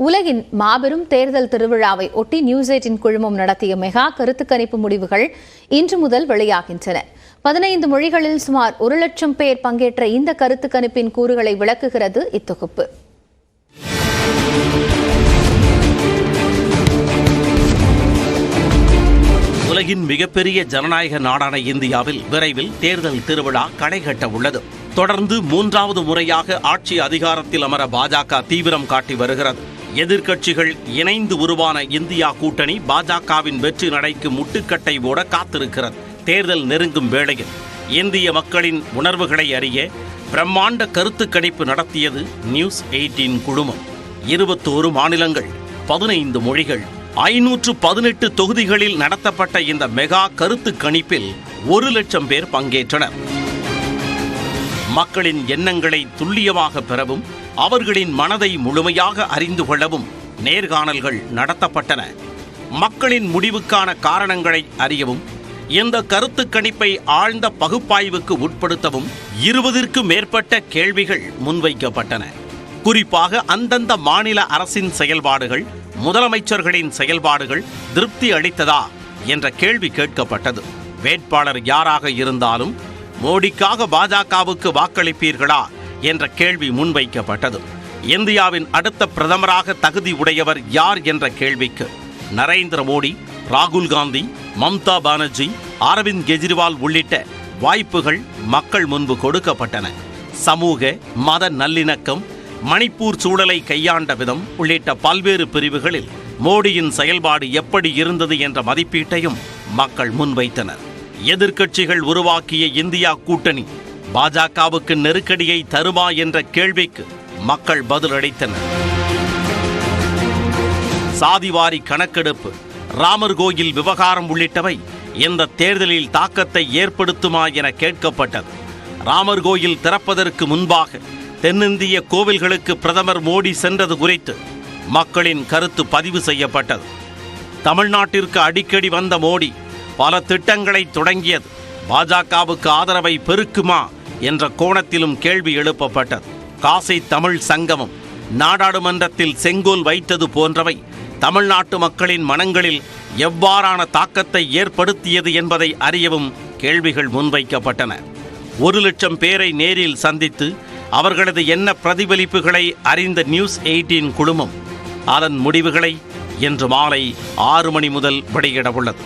உலகின் மாபெரும் தேர்தல் திருவிழாவை ஒட்டி நியூஸ் 18 குழுமம் நடத்திய மெகா கருத்து கணிப்பு முடிவுகள் இன்று முதல் வெளியாகின்றன. 15 மொழிகளில் சுமார் 1 லட்சம் பேர் பங்கேற்ற இந்த கருத்து கணிப்பின் கூறுகளை விளக்குகிறது இத்தொகுப்பு. உலகின் மிகப்பெரிய ஜனநாயக நாடான இந்தியாவில் விரைவில் தேர்தல் திருவிழா களைகட்ட உள்ளது. தொடர்ந்து 3வது முறையாக ஆட்சி அதிகாரத்தில் அமர பாஜக தீவிரம் காட்டி வருகிறது. எதிர்க்கட்சிகள் இணைந்து உருவான இந்தியா கூட்டணி பாஜகவின் வெற்றி நடைக்கு முட்டுக்கட்டை போட காத்திருக்கிறது. தேர்தல் நெருங்கும் வேளையில் இந்திய மக்களின் உணர்வுகளை அறிய பிரம்மாண்ட கருத்து கணிப்பு நடத்தியது நியூஸ் 18 குழுமம். 21 மாநிலங்கள், 15 மொழிகள், 518 தொகுதிகளில் நடத்தப்பட்ட இந்த மெகா கருத்து கணிப்பில் 1 லட்சம் பேர் பங்கேற்றனர். மக்களின் எண்ணங்களை துல்லியமாக பெறவும் அவர்களின் மனதை முழுமையாக அறிந்து கொள்ளவும் நேர்காணல்கள் நடத்தப்பட்டன. மக்களின் முடிவுக்கான காரணங்களை அறியவும் இந்த கருத்து கணிப்பை ஆழ்ந்த பகுப்பாய்வுக்கு உட்படுத்தவும் 20க்கும் மேற்பட்ட கேள்விகள் முன்வைக்கப்பட்டன. குறிப்பாக அந்தந்த மாநில அரசின் செயல்பாடுகள், முதலமைச்சர்களின் செயல்பாடுகள் திருப்தி அளித்ததா என்ற கேள்வி கேட்கப்பட்டது. வேட்பாளர் யாராக இருந்தாலும் மோடிக்காக பாஜகவுக்கு வாக்களிப்பீர்களா என்ற கேள்வி முன்வைக்கப்பட்டது. இந்தியாவின் அடுத்த பிரதமராக தகுதி உடையவர் யார் என்ற கேள்விக்கு நரேந்திர மோடி, ராகுல் காந்தி, மம்தா பானர்ஜி, அரவிந்த் கெஜ்ரிவால் உள்ளிட்ட வாய்ப்புகள் மக்கள் முன்பு கொடுக்கப்பட்டன. சமூக மத நல்லிணக்கம், மணிப்பூர் சூழலை கையாண்ட விதம் உள்ளிட்ட பல்வேறு பிரிவுகளில் மோடியின் செயல்பாடு எப்படி இருந்தது என்ற மதிப்பீட்டையும் மக்கள் முன்வைத்தனர். எதிர்க்கட்சிகள் உருவாக்கிய இந்தியா கூட்டணி பாஜகவுக்கு நெருக்கடியை தருமா என்ற கேள்விக்கு மக்கள் பதிலளித்தனர். சாதிவாரி கணக்கெடுப்பு, ராமர் கோயில் விவகாரம் உள்ளிட்டவை இந்த தேர்தலில் தாக்கத்தை ஏற்படுத்துமா என கேட்கப்பட்டது. ராமர் கோயில் திறப்பதற்கு முன்பாக தென்னிந்திய கோவில்களுக்கு பிரதமர் மோடி சென்றது குறித்து மக்களின் கருத்து பதிவு செய்யப்பட்டது. தமிழ்நாட்டிற்கு அடிக்கடி வந்த மோடி பல திட்டங்களை தொடங்கியது பாஜகவுக்கு ஆதரவை பெருக்குமா என்ற கோணத்திலும் கேள்வி எழுப்பப்பட்டது. காசி தமிழ் சங்கமம், நாடாளுமன்றத்தில் செங்கோல் வைத்தது போன்றவை தமிழ்நாட்டு மக்களின் மனங்களில் எவ்வாறான தாக்கத்தை ஏற்படுத்தியது என்பதை அறியவும் கேள்விகள் முன்வைக்கப்பட்டன. 1 லட்சம் பேரை நேரில் சந்தித்து அவர்களது எண்ண பிரதிபலிப்புகளை அறிந்த நியூஸ் 18 குழுமம் அதன் முடிவுகளை இன்று மாலை 6 மணி முதல் வெளியிட உள்ளது.